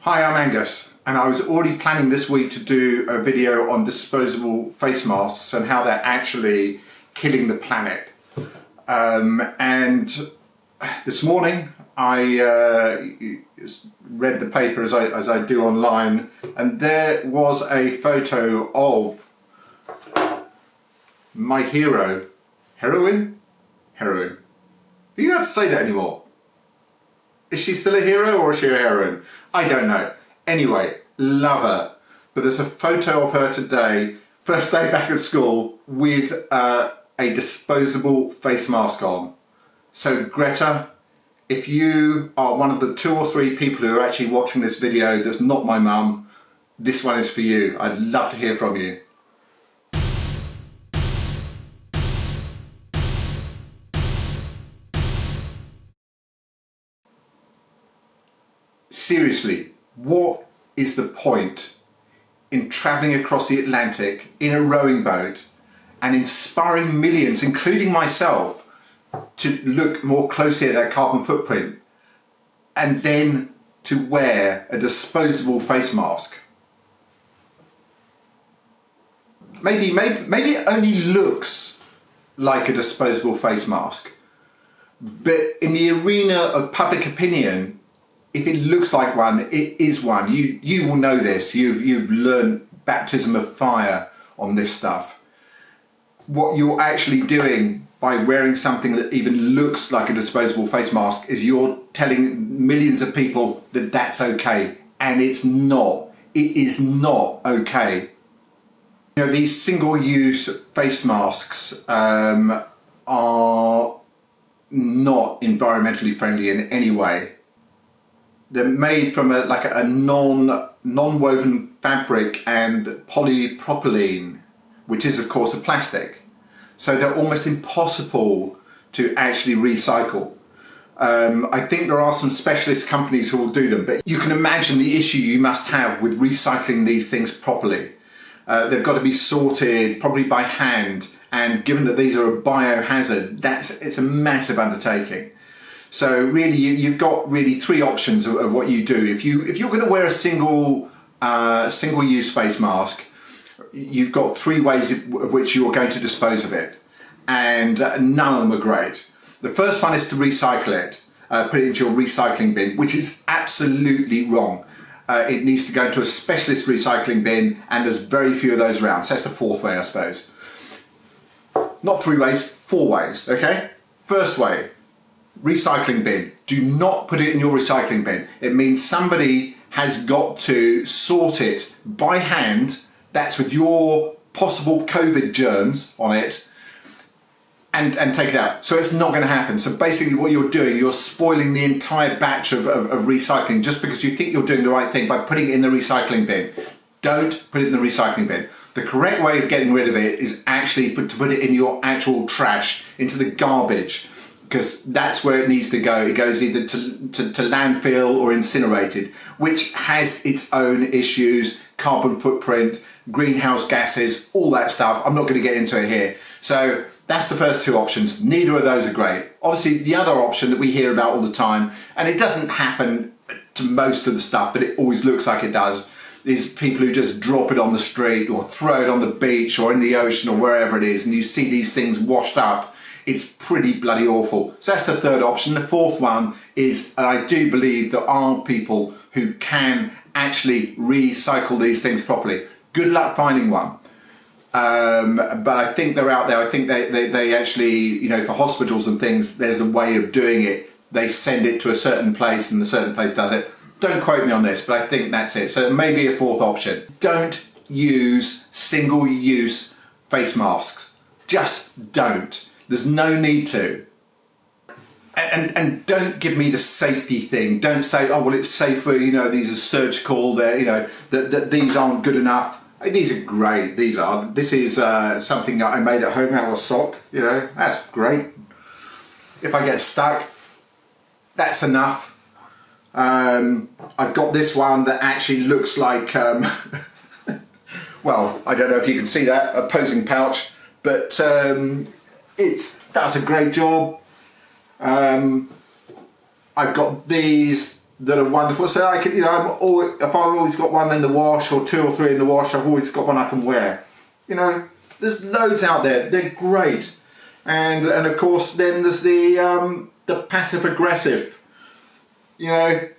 Hi, I'm Angus, and I was already planning this week to do a video on disposable face masks and how they're actually killing the planet. And this morning I read the paper as I do online, and there was a photo of my hero. Heroine? Heroine. You don't have to say that anymore. Is she still a hero or is she a heroine? I don't know. Anyway, love her. But there's a photo of her today, first day back at school, with a disposable face mask on. So Greta, if you are one of the 2 or 3 people who are actually watching this video that's not my mum, this one is for you. I'd love to hear from you. Seriously, what is the point in travelling across the Atlantic in a rowing boat and inspiring millions, including myself, to look more closely at their carbon footprint and then to wear a disposable face mask? Maybe it only looks like a disposable face mask, but in the arena of public opinion, if it looks like one, it is one. You will know this. You've learned baptism of fire on this stuff. What you're actually doing by wearing something that even looks like a disposable face mask is you're telling millions of people that that's okay, and it's not. It is not okay. You know, these single-use face masks are not environmentally friendly in any way. They're made from a non-woven fabric and polypropylene, which is of course a plastic. So they're almost impossible to actually recycle. I think there are some specialist companies who will do them, but you can imagine the issue you must have with recycling these things properly. They've got to be sorted probably by hand, and given that these are a biohazard, it's a massive undertaking. So really, you've got really 3 options of what you do. If you're going to wear a single-use face mask, you've got 3 ways of which you're going to dispose of it, and none of them are great. The first one is to recycle it, put it into your recycling bin, which is absolutely wrong. It needs to go into a specialist recycling bin, and there's very few of those around. So that's the 4th way, I suppose. Not 3 ways, 4 ways. Okay. First way. Recycling bin. Do not put it in your recycling bin. It means somebody has got to sort it by hand, that's with your possible COVID germs on it, and take it out. So it's not going to happen. So basically what you're doing, you're spoiling the entire batch of recycling just because you think you're doing the right thing by putting it in the recycling bin. Don't put it in the recycling bin. The correct way of getting rid of it is actually to put it in your actual trash, into the garbage, because that's where it needs to go. It goes either to landfill or incinerated, which has its own issues, carbon footprint, greenhouse gases, all that stuff. I'm not going to get into it here. So that's the first 2 options. Neither of those are great. Obviously, the other option that we hear about all the time, and it doesn't happen to most of the stuff, but it always looks like it does, is people who just drop it on the street or throw it on the beach or in the ocean or wherever it is, and you see these things washed up. It's pretty bloody awful. So that's the 3rd option. The 4th one is, and I do believe there are people who can actually recycle these things properly. Good luck finding one. But I think they're out there. I think they actually, you know, for hospitals and things, there's a way of doing it. They send it to a certain place and the certain place does it. Don't quote me on this, but I think that's it. So maybe a 4th option. Don't use single-use face masks. Just don't. There's no need to. And don't give me the safety thing. Don't say, oh, well, it's safer, you know, these are surgical, they're, you know, that these aren't good enough. These are great, these are. This is something that I made at home out of a sock, you know, that's great. If I get stuck, that's enough. I've got this one that actually looks like, well, I don't know if you can see that, a posing pouch, but it does a great job. I've got these that are wonderful. So I can, if I've always got one in the wash or 2 or 3 in the wash, I've always got one I can wear. There's loads out there. They're great. And of course, then there's the passive aggressive. Go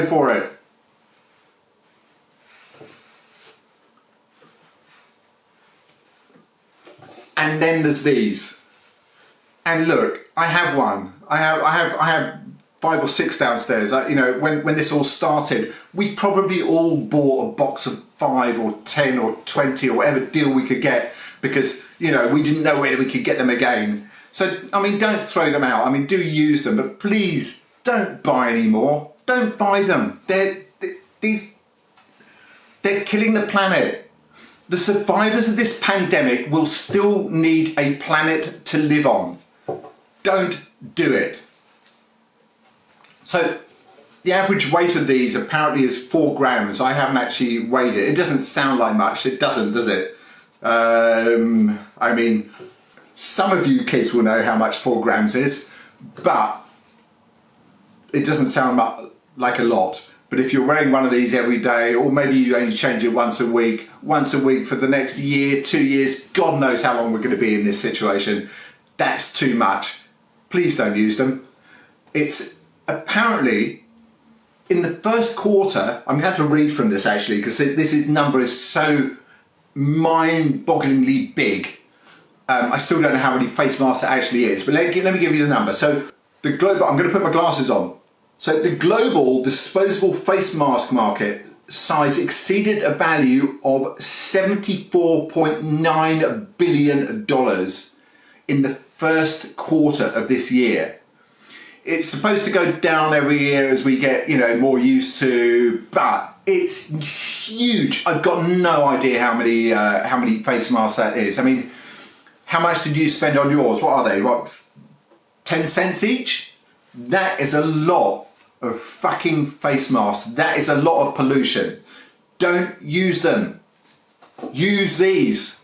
for it. And then there's these. And look, I have one. I have 5 or 6 downstairs. When this all started, we probably all bought a box of 5 or 10 or 20 or whatever deal we could get, because we didn't know whether we could get them again. So don't throw them out. Do use them, but please don't buy any more. Don't buy them. They're killing the planet. The survivors of this pandemic will still need a planet to live on. Don't do it. So the average weight of these apparently is 4 grams. I haven't actually weighed it. It doesn't sound like much. It doesn't, does it? Some of you kids will know how much 4 grams is, but it doesn't sound like a lot. But if you're wearing one of these every day, or maybe you only change it once a week for the next year, 2 years, God knows how long we're going to be in this situation, that's too much. Please don't use them. It's apparently in the first quarter, I'm going to have to read from this actually, because this number is so mind-bogglingly big. I still don't know how many face masks it actually is, but let me give you the number. So I'm going to put my glasses on. So the global disposable face mask market size exceeded a value of $74.9 billion in the first quarter of this year. It's supposed to go down every year as we get, more used to, but it's huge. I've got no idea how many face masks that is. How much did you spend on yours? What are they? 10 cents each? That is a lot of fucking face masks. That is a lot of pollution. Don't use them. Use these.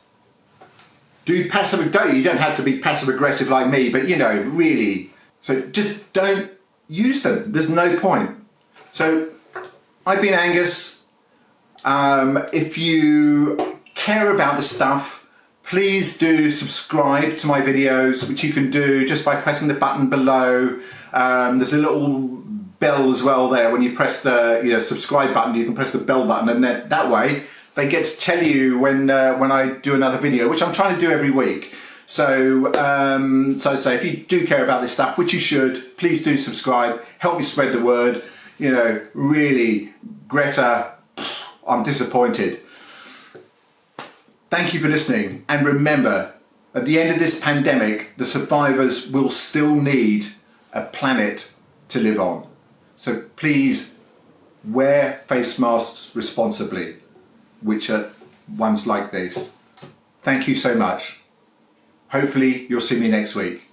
You don't have to be passive aggressive like me, but really. So just don't use them. There's no point. So I've been Angus. If you care about the stuff, please do subscribe to my videos, which you can do just by pressing the button below. There's a little bell as well there. When you press the subscribe button, you can press the bell button, and then that way they get to tell you when I do another video, which I'm trying to do every week. So if you do care about this stuff, which you should, please do subscribe. Help me spread the word. Really, Greta, I'm disappointed. Thank you for listening, and remember, at the end of this pandemic, the survivors will still need a planet to live on. So please wear face masks responsibly, which are ones like this. Thank you so much. Hopefully you'll see me next week.